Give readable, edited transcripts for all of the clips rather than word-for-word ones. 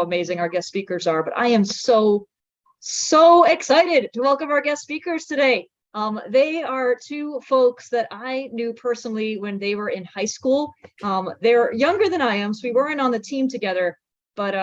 amazing our guest speakers are, but I am so excited to welcome our guest speakers today. They are two folks that I knew personally when they were in high school. They're younger than I am, so we weren't on the team together, but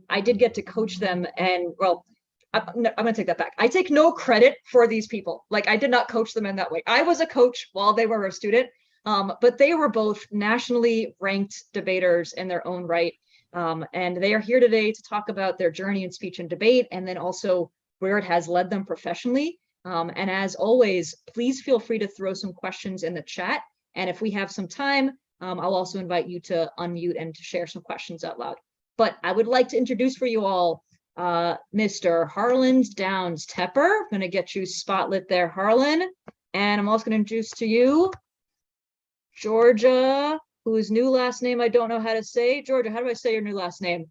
I did get to coach them. And well, I'm gonna take that back. I take no credit for these people. Like, I did not coach them in that way. I was a coach while they were a student, but they were both nationally ranked debaters in their own right. And they are here today to talk about their journey in speech and debate, and then also where it has led them professionally. And as always, please feel free to throw some questions in the chat. And if we have some time, I'll also invite you to unmute and to share some questions out loud. But I would like to introduce for you all Mr. Harlan Downs Tepper. I'm going to get you spotlit there, Harlan. And I'm also going to introduce to you Georgia, whose new last name I don't know how to say. Georgia, how do I say your new last name?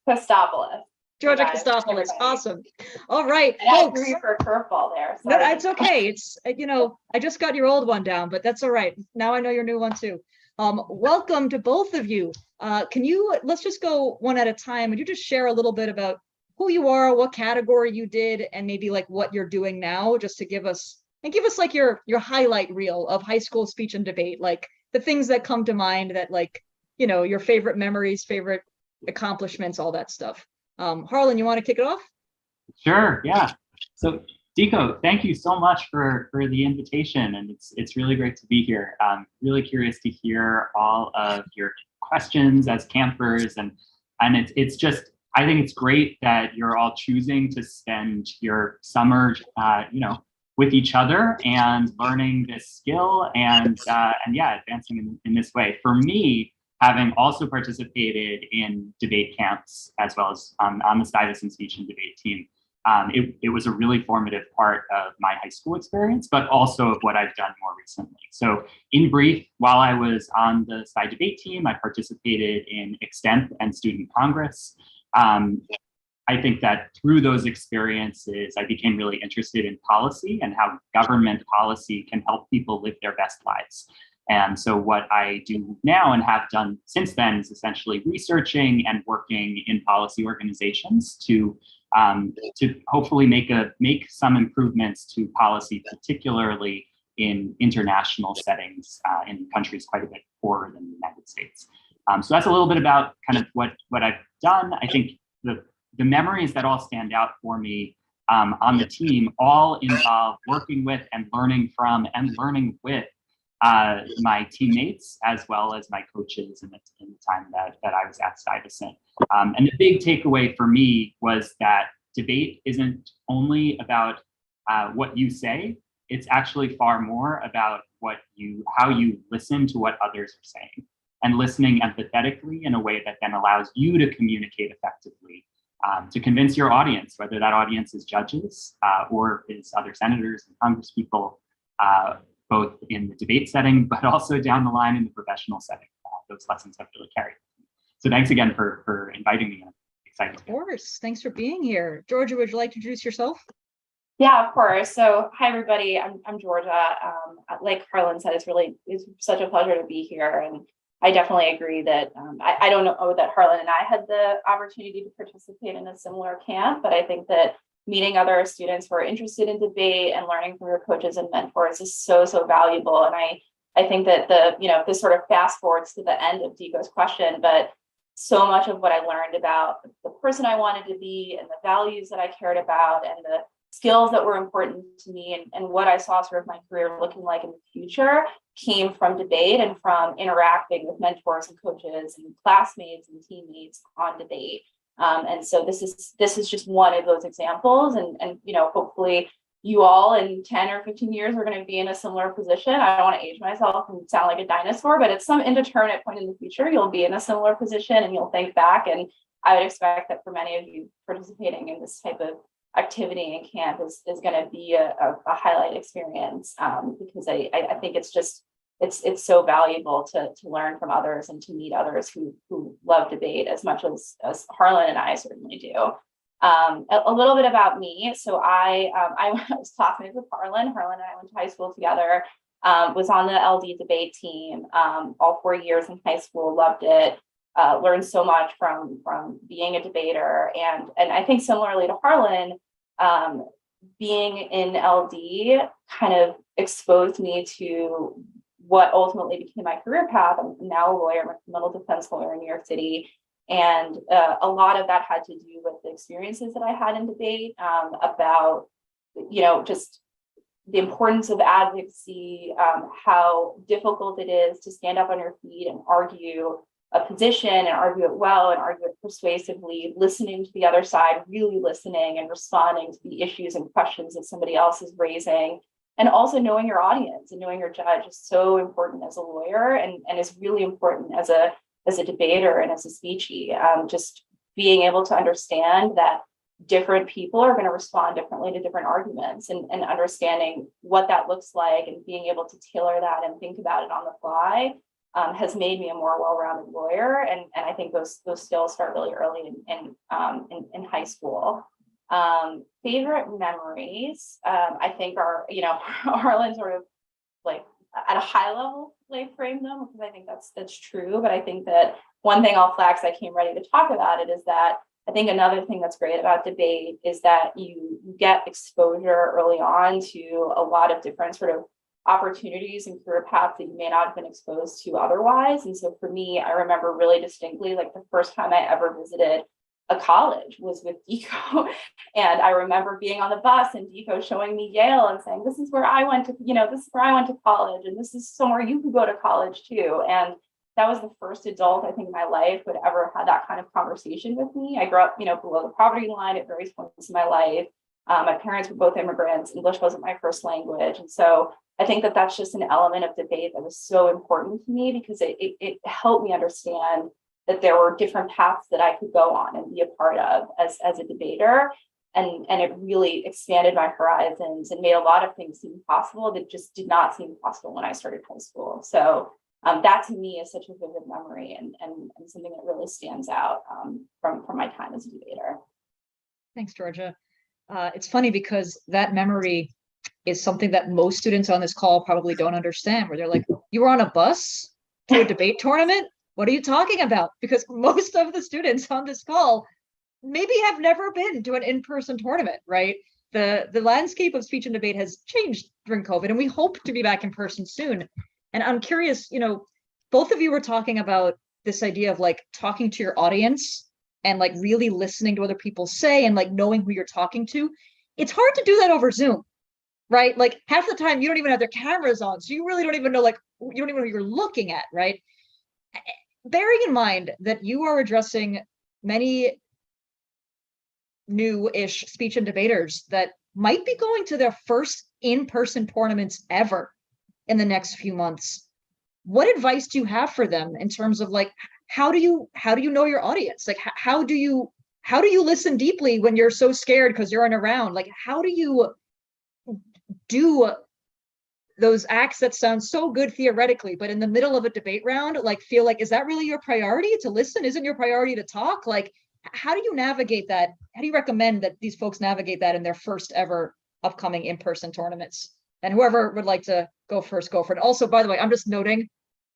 Kostopoulos. Georgia Kostopoulos. Awesome. All right, I folks. threw you for a curveball there. No, it's okay. It's, you know, I just got your old one down, but that's all right. Now I know your new one too. Welcome to both of you. Let's just go one at a time. Would you just share a little bit about who you are, what category you did, and maybe like what you're doing now, just to give us like your highlight reel of high school speech and debate, like the things that come to mind that, like, you know, your favorite memories, favorite accomplishments, all that stuff. Harlan, you want to kick it off? Sure, yeah. So Dico, thank you so much for the invitation, and it's really great to be here. Really curious to hear all of your questions as campers, and it's just, I think it's great that you're all choosing to spend your summer, with each other and learning this skill and yeah, advancing in this way. For me, having also participated in debate camps as well as on the Stuyvesant speech and debate team, it was a really formative part of my high school experience, but also of what I've done more recently. So in brief, while I was on the Sty debate team, I participated in Extemp and Student Congress. I think that through those experiences, I became really interested in policy and how government policy can help people live their best lives. And so what I do now and have done since then is essentially researching and working in policy organizations to hopefully make some improvements to policy, particularly in international settings in countries quite a bit poorer than the United States. So that's a little bit about kind of what I've done. I think the memories that all stand out for me on the team all involve working with and learning from and learning with my teammates as well as my coaches in the time that I was at Stuyvesant. And the big takeaway for me was that debate isn't only about what you say, it's actually far more about how you listen to what others are saying, and listening empathetically in a way that then allows you to communicate effectively to convince your audience, whether that audience is judges or is other senators and congresspeople, both in the debate setting, but also down the line in the professional setting. Those lessons have really carried. So thanks again for inviting me. I'm excited. Of course, thanks for being here. Georgia, would you like to introduce yourself? Yeah, of course. So hi, everybody. I'm Georgia. Like Harlan said, it's such a pleasure to be here. And I definitely agree that I don't know that Harlan and I had the opportunity to participate in a similar camp, but I think that meeting other students who are interested in debate and learning from your coaches and mentors is so valuable. And I think that this sort of fast forwards to the end of Dico's question, but so much of what I learned about the person I wanted to be and the values that I cared about and the skills that were important to me and what I saw sort of my career looking like in the future came from debate and from interacting with mentors and coaches and classmates and teammates on debate. And so this is just one of those examples. And hopefully you all in 10 or 15 years are going to be in a similar position. I don't want to age myself and sound like a dinosaur, but at some indeterminate point in the future, you'll be in a similar position and you'll think back. And I would expect that for many of you participating in this type of activity in camp is going to be a highlight experience because I think it's so valuable to learn from others and to meet others who love debate as much as Harlan and I certainly do. A little bit about me. So I was classmates with Harlan. Harlan and I went to high school together, was on the LD debate team all 4 years in high school, loved it. learned so much from being a debater. And I think similarly to Harlan, being in LD kind of exposed me to what ultimately became my career path. I'm now a lawyer, I'm a criminal defense lawyer in New York City. And a lot of that had to do with the experiences that I had in debate, about, just the importance of advocacy, how difficult it is to stand up on your feet and argue a position and argue it well and argue it persuasively, listening to the other side, really listening and responding to the issues and questions that somebody else is raising. And also knowing your audience and knowing your judge is so important as a lawyer, and is really important as a debater and as a speechie. Just being able to understand that different people are going to respond differently to different arguments, and understanding what that looks like and being able to tailor that and think about it on the fly has made me a more well-rounded lawyer. And I think those skills start really early in high school. Favorite memories, I think are, Harlan sort of like at a high level, like frame them, because I think that's true. But I think that one thing I'll flag, 'cause I came ready to talk about it, is that I think another thing that's great about debate is that you get exposure early on to a lot of different sort of opportunities and career paths that you may not have been exposed to otherwise. And so for me, I remember really distinctly, like the first time I ever visited a college was with Dico. And I remember being on the bus and Dico showing me Yale and saying, this is where I went to, this is where I went to college, and this is somewhere you could go to college too. And that was the first adult, I think, in my life who had ever had that kind of conversation with me. I grew up, below the poverty line at various points in my life. My parents were both immigrants. English wasn't my first language. And so I think that that's just an element of debate that was so important to me, because it helped me understand that there were different paths that I could go on and be a part of as a debater. And it really expanded my horizons and made a lot of things seem possible that just did not seem possible when I started high school. So that to me is such a vivid memory and something that really stands out from my time as a debater. Thanks, Georgia. It's funny because that memory is something that most students on this call probably don't understand, where they're like, you were on a bus to a debate tournament? What are you talking about? Because most of the students on this call maybe have never been to an in-person tournament, right? The landscape of speech and debate has changed during COVID, and we hope to be back in person soon. And I'm curious, both of you were talking about this idea of like talking to your audience and like really listening to what other people say and like knowing who you're talking to. It's hard to do that over Zoom, right? Like half the time you don't even have their cameras on, so you really don't even know, like, you don't even know who you're looking at, right? Bearing in mind that you are addressing many new-ish speech and debaters that might be going to their first in-person tournaments ever in the next few months, what advice do you have for them in terms of like, how do you know your audience? Like, how do you listen deeply when you're so scared because you're in a round? Like, how do you do those acts that sound so good theoretically, but in the middle of a debate round, like feel like, is that really your priority to listen? Isn't your priority to talk? Like, how do you navigate that? How do you recommend that these folks navigate that in their first ever upcoming in-person tournaments? And whoever would like to go first, go for it. Also, by the way, I'm just noting,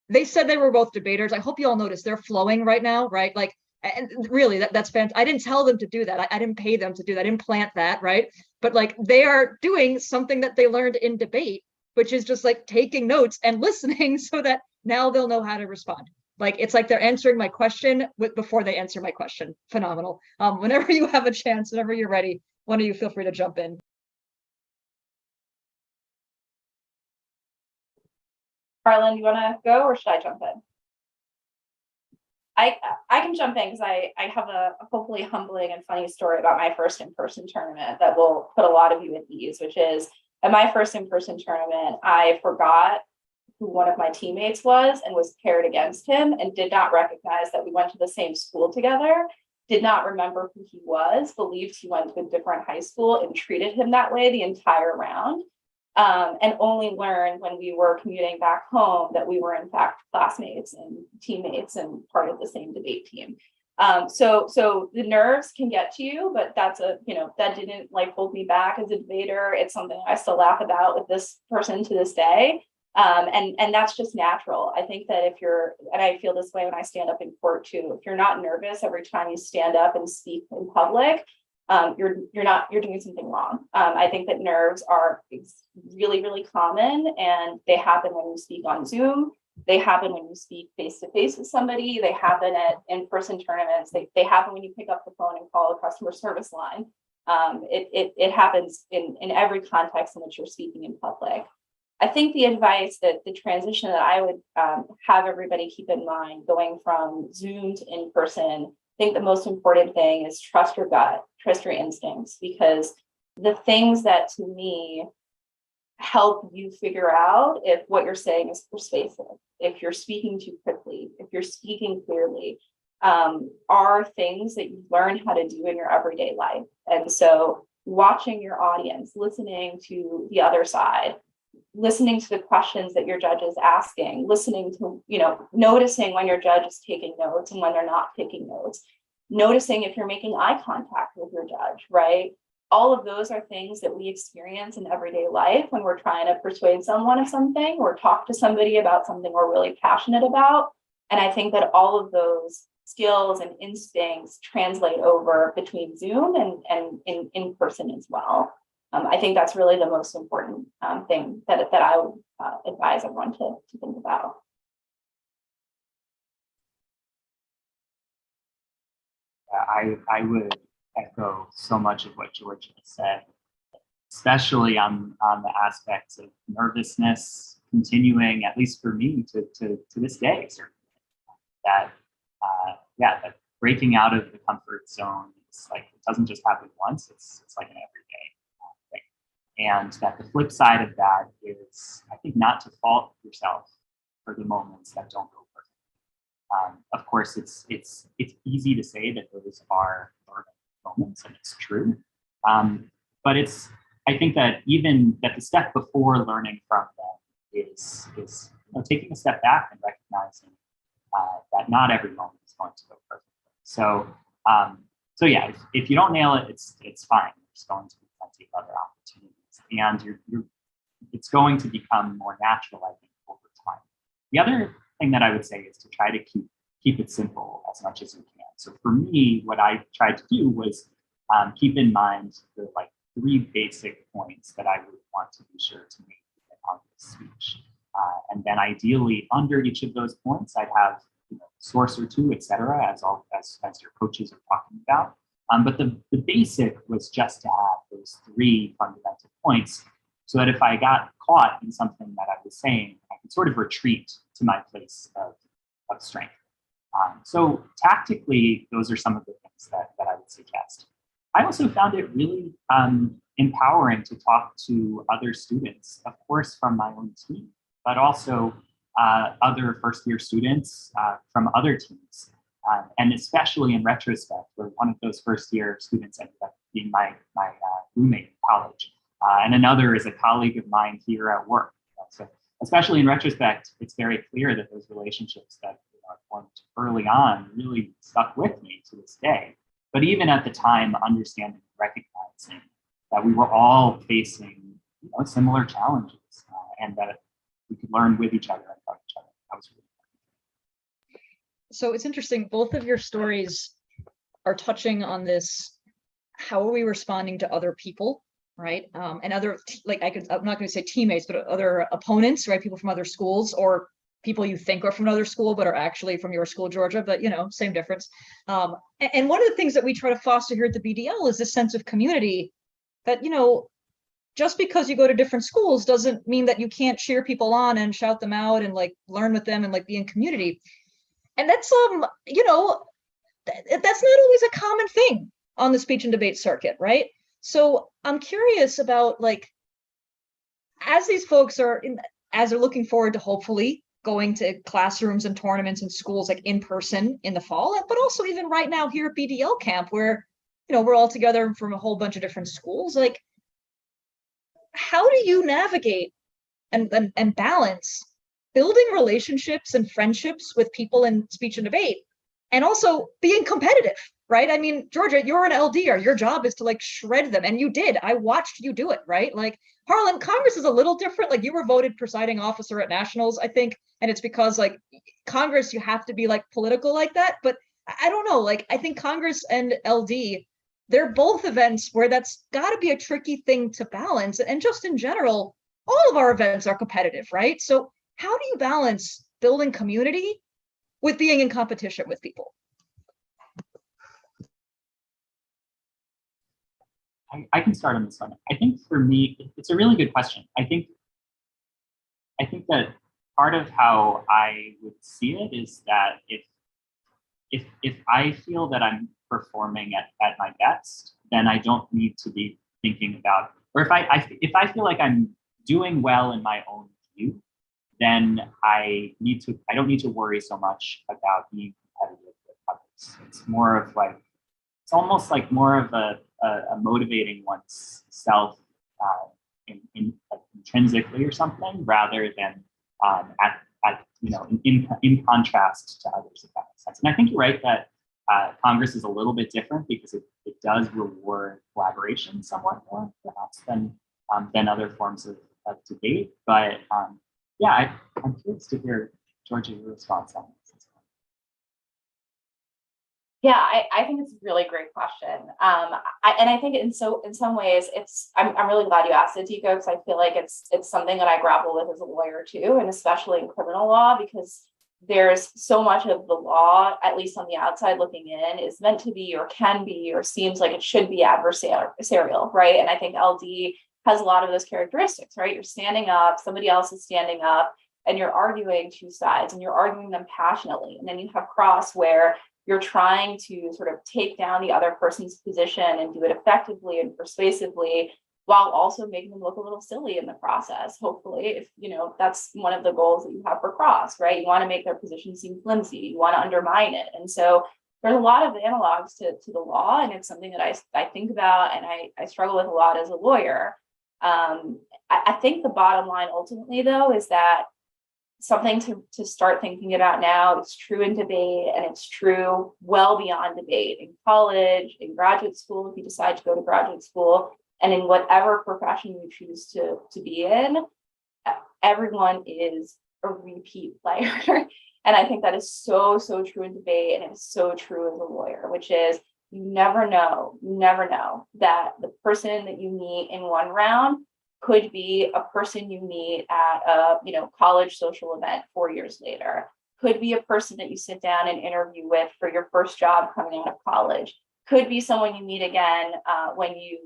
they said they were both debaters. I hope you all notice they're flowing right now, right? Like, and really that's fantastic. I didn't tell them to do that. I didn't pay them to do that. I didn't plant that, right? But like, they are doing something that they learned in debate, which is just like taking notes and listening so that now they'll know how to respond. Like, it's like they're answering my question before they answer my question. Phenomenal. Whenever you have a chance, whenever you're ready, one of you feel free to jump in. Harlan, you want to go or should I jump in? I can jump in because I have a hopefully humbling and funny story about my first in-person tournament that will put a lot of you at ease, which is at my first in-person tournament, I forgot who one of my teammates was and was paired against him and did not recognize that we went to the same school together, did not remember who he was, believed he went to a different high school and treated him that way the entire round. And only learned when we were commuting back home that we were in fact classmates and teammates and part of the same debate team. So the nerves can get to you, but that's that didn't like hold me back as a debater. It's something I still laugh about with this person to this day. And that's just natural. I think that if you're, and I feel this way when I stand up in court too, if you're not nervous every time you stand up and speak in public, you're doing something wrong. I think that nerves are really, really common, and they happen when you speak on Zoom. They happen when you speak face to face with somebody. They happen at in-person tournaments. They happen when you pick up the phone and call a customer service line. It happens in every context in which you're speaking in public. I think the advice that the transition that I would have everybody keep in mind going from Zoom to in-person, I think the most important thing is trust your gut, trust your instincts, because the things that to me help you figure out if what you're saying is persuasive, if you're speaking too quickly, if you're speaking clearly, are things that you learn how to do in your everyday life. And so watching your audience, listening to the other side, listening to the questions that your judge is asking, listening to, noticing when your judge is taking notes and when they're not taking notes, noticing if you're making eye contact with your judge, right? All of those are things that we experience in everyday life when we're trying to persuade someone of something or talk to somebody about something we're really passionate about. And I think that all of those skills and instincts translate over between Zoom and in person as well. I think that's really the most important thing that I would advise everyone to think about. I would echo so much of what Georgia said, especially on the aspects of nervousness continuing, at least for me, to this day, certainly. That breaking out of the comfort zone, it's like, it doesn't just happen once, it's like an everyday thing. And that the flip side of that is, I think, not to fault yourself for the moments that don't go perfect. Of course, it's easy to say that those are learning moments, and it's true. But I think that even that the step before learning from them is taking a step back and recognizing that not every moment is going to go perfectly. So yeah, if you don't nail it, it's fine. There's going to be plenty of other opportunities, and it's going to become more natural, I think, over time. The other thing that I would say is to try to keep it simple as much as you can. So for me, what I tried to do was keep in mind the three basic points that I would want to be sure to make on this speech. And then ideally under each of those points, I'd have source or two, et cetera, as your coaches are talking about. But the basic was just to have those three fundamental points so that if I got caught in something that I was saying, I could sort of retreat to my place of strength. So tactically, those are some of the things that I would suggest. I also found it really empowering to talk to other students, of course, from my own team, but also other first-year students from other teams. And especially in retrospect, where one of those first-year students ended up being my roommate in college. And another is a colleague of mine here at work. So especially in retrospect, it's very clear that those relationships that I formed early on really stuck with me to this day. But even at the time, understanding and recognizing that we were all facing similar challenges and that we could learn with each other and from each other. That was really important. So it's interesting, both of your stories are touching on this, how are we responding to other people, right? And other, I'm not going to say teammates, but other opponents, right? People from other schools, or people you think are from another school, but are actually from your school, Georgia, but same difference. And one of the things that we try to foster here at the BDL is this sense of community that, just because you go to different schools doesn't mean that you can't cheer people on and shout them out and learn with them and be in community. And that's, that's not always a common thing on the speech and debate circuit, right? So I'm curious about as these folks as they're looking forward to hopefully going to classrooms and tournaments and schools in person in the fall, but also even right now here at BDL camp where, we're all together from a whole bunch of different schools, how do you navigate and balance building relationships and friendships with people in speech and debate and also being competitive, right? I mean, Georgia, you're an LDer. Your job is to like shred them. And you did. I watched you do it, right? Like Harlan, Congress is a little different. Like you were voted presiding officer at nationals, I think. And it's because like Congress, you have to be like political like that. But I don't know, like I think Congress and LD, they're both events where that's got to be a tricky thing to balance. And just in general, all of our events are competitive, right? So how do you balance building community with being in competition with people? I can start on this one. I think for me, it's a really good question. I think that part of how I would see it is that if I feel that I'm performing at my best, then I don't need to be thinking about, or if I feel like I'm doing well in my own view, then I don't need to worry so much about being competitive with others. It's more of like, it's almost like more of a motivating one's self intrinsically or something, rather than in contrast to others, if that makes sense. And I think you're right that Congress is a little bit different because it does reward collaboration somewhat more, perhaps, than other forms of debate. But yeah, I'm curious to hear, Georgia, your response on this. Yeah, I think it's a really great question. I think in some ways I'm really glad you asked it, Dico, because I feel like it's something that I grapple with as a lawyer too, and especially in criminal law, because there's so much of the law, at least on the outside looking in, is meant to be or can be or seems like it should be adversarial, right? And I think LD has a lot of those characteristics, right? You're standing up, somebody else is standing up, and you're arguing two sides, and you're arguing them passionately. And then you have cross, where you're trying to sort of take down the other person's position and do it effectively and persuasively, while also making them look a little silly in the process. Hopefully, if that's one of the goals that you have for cross, right? You want to make their position seem flimsy, you want to undermine it. And so there's a lot of analogs to the law, and it's something that I think about and I struggle with a lot as a lawyer. I think the bottom line ultimately, though, is that something to start thinking about now. It's true in debate, and it's true well beyond debate in college, in graduate school, if you decide to go to graduate school, and in whatever profession you choose to be in. Everyone is a repeat player. And I think that is so true in debate, and it's so true as a lawyer, which is you never know that the person that you meet in one round could be a person you meet at a college social event 4 years later, could be a person that you sit down and interview with for your first job coming out of college, could be someone you meet again when you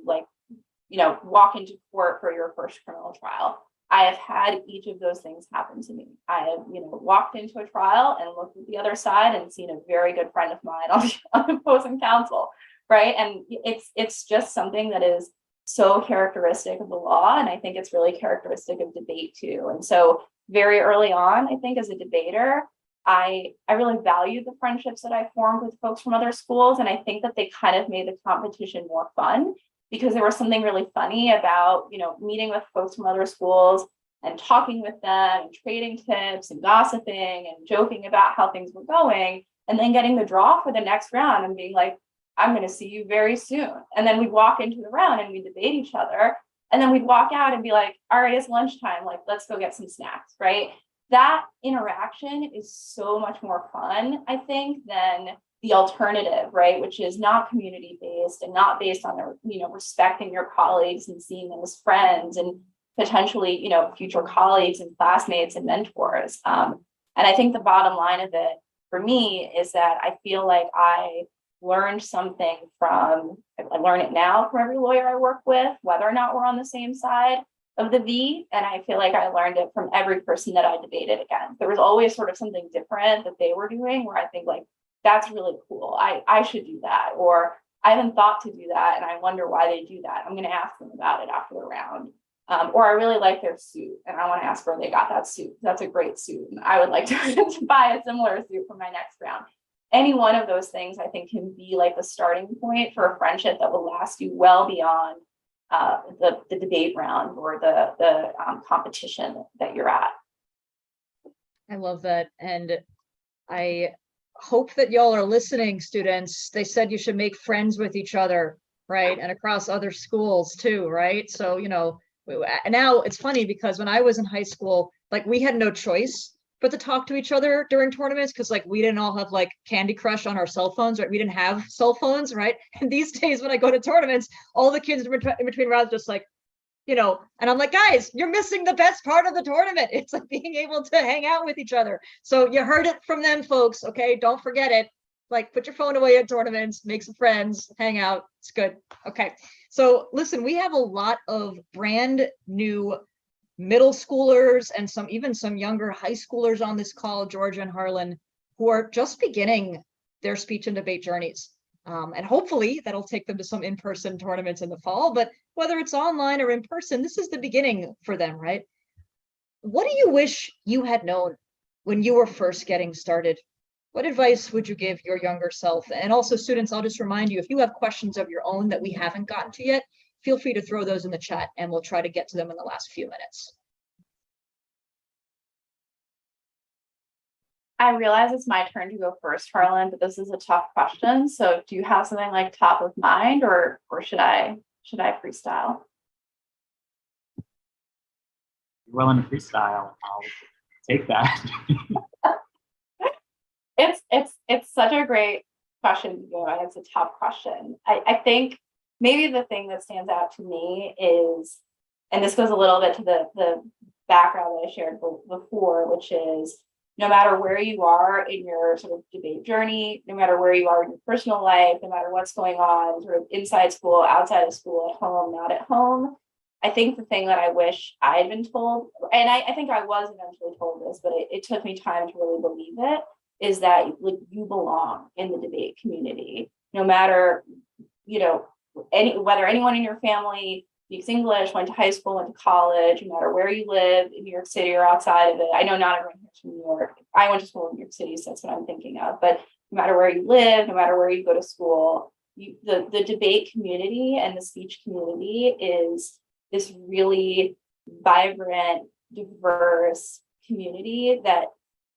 walk into court for your first criminal trial. I have had each of those things happen to me. I have walked into a trial and looked at the other side and seen a very good friend of mine on the opposing counsel, right? And it's just something that is so characteristic of the law. And I think it's really characteristic of debate too. And so very early on, I think as a debater, I really valued the friendships that I formed with folks from other schools. And I think that they kind of made the competition more fun, because there was something really funny about, meeting with folks from other schools and talking with them and trading tips and gossiping and joking about how things were going, and then getting the draw for the next round and being like, I'm going to see you very soon. And then we'd walk into the round and we'd debate each other. And then we'd walk out and be like, all right, it's lunchtime. Like, let's go get some snacks, right? That interaction is so much more fun, I think, than the alternative, right? Which is not community-based and not based on respecting your colleagues and seeing them as friends and potentially, future colleagues and classmates and mentors. And I think the bottom line of it for me is that I feel like I learned something I learn it now from every lawyer I work with, whether or not we're on the same side of the V. And I feel like I learned it from every person that I debated against. There was always sort of something different that they were doing where I think like, that's really cool. I should do that. Or I haven't thought to do that, and I wonder why they do that. I'm going to ask them about it after the round. Or I really like their suit, and I want to ask where they got that suit. That's a great suit, and I would like to buy a similar suit for my next round. Any one of those things, I think, can be like the starting point for a friendship that will last you well beyond the debate round or the competition that you're at. I love that. And I hope that y'all are listening, students. They said you should make friends with each other, right? And across other schools too, right? So, now it's funny because when I was in high school, like we had no choice but to talk to each other during tournaments because like we didn't all have like Candy Crush on our cell phones, right? We didn't have cell phones, right? And these days when I go to tournaments, all the kids in between rounds just like, and I'm like, guys, you're missing the best part of the tournament. It's like being able to hang out with each other. So you heard it from them, folks. Okay, don't forget it. Like, put your phone away at tournaments, make some friends, hang out. It's good. Okay, so listen, we have a lot of brand new middle schoolers and even some younger high schoolers on this call, Georgia and Harlan, who are just beginning their speech and debate journeys. And hopefully that'll take them to some in-person tournaments in the fall, but whether it's online or in person, this is the beginning for them, right? What do you wish you had known when you were first getting started? What advice would you give your younger self? And also students, I'll just remind you, if you have questions of your own that we haven't gotten to yet, feel free to throw those in the chat and we'll try to get to them in the last few minutes. I realize it's my turn to go first, Harlan, but this is a tough question. So do you have something like top of mind or should I freestyle? You're willing to freestyle, I'll take that. It's such a great question, and it's a tough question. I think maybe the thing that stands out to me is, and this goes a little bit to the background that I shared before, which is no matter where you are in your sort of debate journey, no matter where you are in your personal life, no matter what's going on sort of inside school, outside of school, at home, not at home, I think the thing that I wish I had been told, and I think I was eventually told this, but it took me time to really believe it, is that like you belong in the debate community, no matter, whether anyone in your family speaks English, went to high school, went to college, no matter where you live in New York City or outside of it. I know not everyone here's from New York. I went to school in New York City, so that's what I'm thinking of. But no matter where you live, no matter where you go to school, the debate community and the speech community is this really vibrant, diverse community that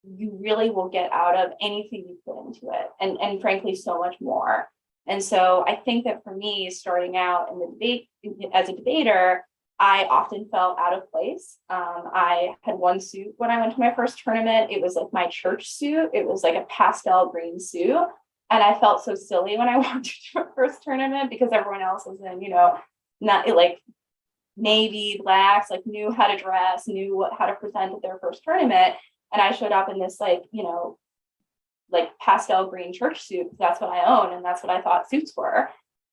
you really will get out of anything you put into it, and frankly, so much more. And so I think that for me, starting out in the debate as a debater, I often felt out of place. I had one suit when I went to my first tournament. It was like my church suit. It was like a pastel green suit. And I felt so silly when I walked to my first tournament because everyone else was in, not like navy, blacks, like knew how to dress, knew how to present at their first tournament. And I showed up in this like pastel green church suit because that's what I own and that's what I thought suits were.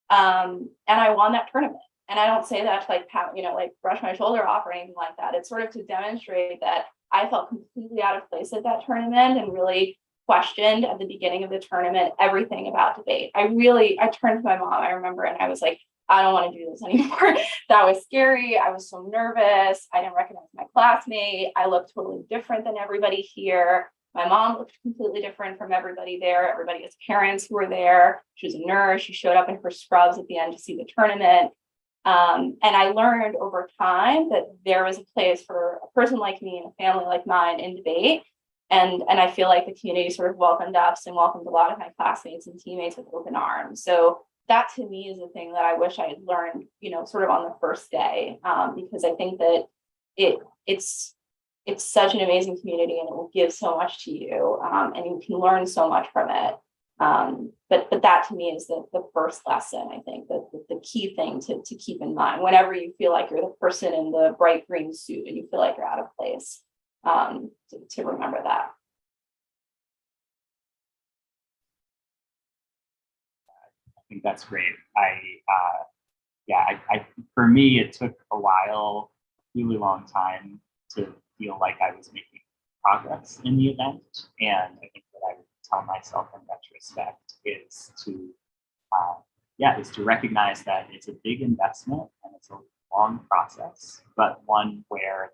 And I won that tournament. And I don't say that to brush my shoulder off or anything like that. It's sort of to demonstrate that I felt completely out of place at that tournament and really questioned at the beginning of the tournament everything about debate. I turned to my mom, I remember, and I was like, I don't want to do this anymore. That was scary. I was so nervous. I didn't recognize my classmate. I looked totally different than everybody here. My mom looked completely different from everybody there. Everybody has parents who were there. She was a nurse. She showed up in her scrubs at the end to see the tournament. And I learned over time that there was a place for a person like me and a family like mine in debate. And I feel like the community sort of welcomed us and welcomed a lot of my classmates and teammates with open arms. So that to me is the thing that I wish I had learned, sort of on the first day, because I think that it's such an amazing community and it will give so much to you, and you can learn so much from it. But that to me is the first lesson. I think that the key thing to keep in mind whenever you feel like you're the person in the bright green suit and you feel like you're out of place, to remember that. I think that's great. For me, it took a while, really long time to feel like I was making progress in the event. And I think what I would tell myself in retrospect is to recognize that it's a big investment and it's a long process, but one where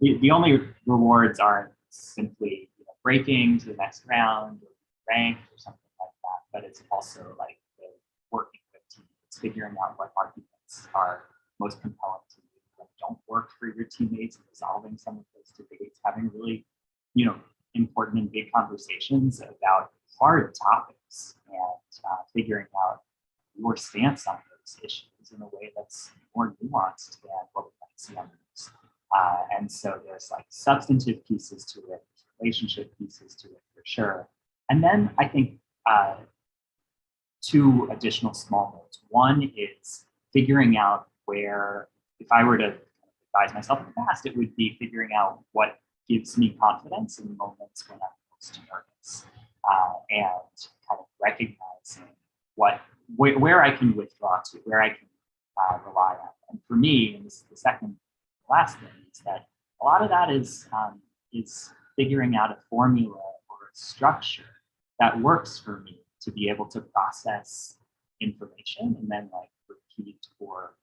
the only rewards aren't simply breaking to the next round or ranked or something like that, but it's also like the working with teammates, figuring out what arguments are most compelling to you, that don't work for your teammates, and resolving some of those debates, having really, important and big conversations about hard topics and figuring out your stance on those issues in a way that's more nuanced than what we might see on the news. And so there's like substantive pieces to it, relationship pieces to it for sure. And then I think two additional small notes. One is figuring out where, if I were to advise myself in the past, it would be figuring out what gives me confidence in moments when I'm most nervous, and kind of recognizing where I can withdraw to, where I can rely on. And for me, and this is the last thing, is that a lot of that is figuring out a formula or a structure that works for me to be able to process information and then like repeat or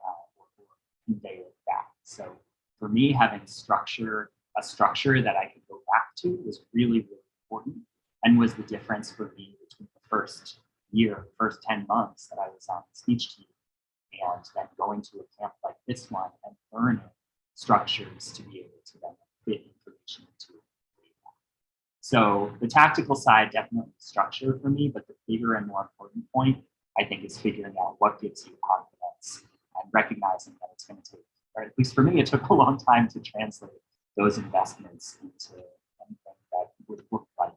convey it back. So for me, having a structure that I could go back to was really, really important, and was the difference for me between the first 10 months that I was on the speech team and then going to a camp like this one and learning structures to be able to then fit information into it. So the tactical side, definitely structure for me, but the bigger and more important point, I think, is figuring out what gives you confidence and recognizing that it's going to take, or at least for me, it took a long time to translate those investments into anything that would look like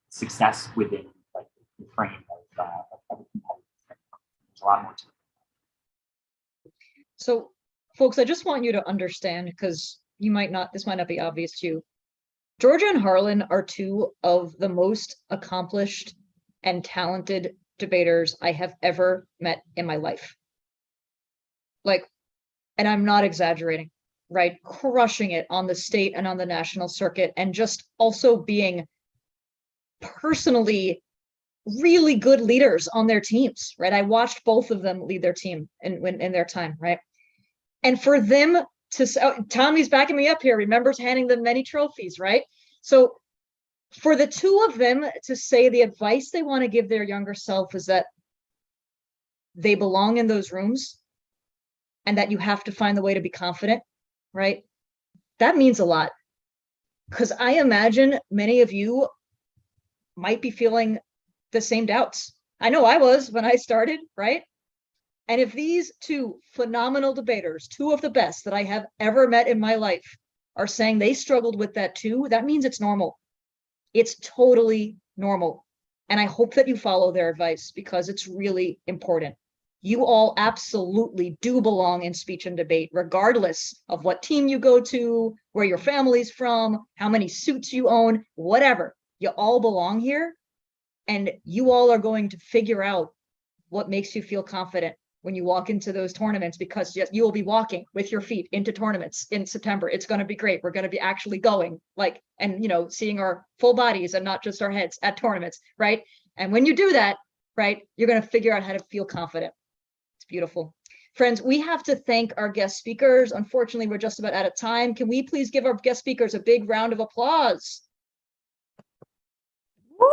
success within like the frame of a competitive framework. There's a lot more to it. So folks, I just want you to understand, because this might not be obvious to you. Georgia and Harlan are two of the most accomplished and talented debaters I have ever met in my life. Like, and I'm not exaggerating, right? Crushing it on the state and on the national circuit, and just also being personally really good leaders on their teams, right? I watched both of them lead their team in their time, right? And for them to, Tommy's backing me up here, remembers handing them many trophies, right? So for the two of them to say the advice they want to give their younger self is that they belong in those rooms and that you have to find the way to be confident, right? That means a lot, because I imagine many of you might be feeling the same doubts. I know I was when I started, right? And if these two phenomenal debaters, two of the best that I have ever met in my life, are saying they struggled with that too, that means it's normal. It's totally normal. And I hope that you follow their advice, because it's really important. You all absolutely do belong in speech and debate, regardless of what team you go to, where your family's from, how many suits you own, whatever. You all belong here, and you all are going to figure out what makes you feel confident when you walk into those tournaments, because you will be walking with your feet into tournaments in September. It's going to be great. We're going to be actually going, like, and seeing our full bodies and not just our heads at tournaments, right? And when you do that, right, you're going to figure out how to feel confident. It's beautiful. Friends, we have to thank our guest speakers. Unfortunately, we're just about out of time. Can we please give our guest speakers a big round of applause? Woo!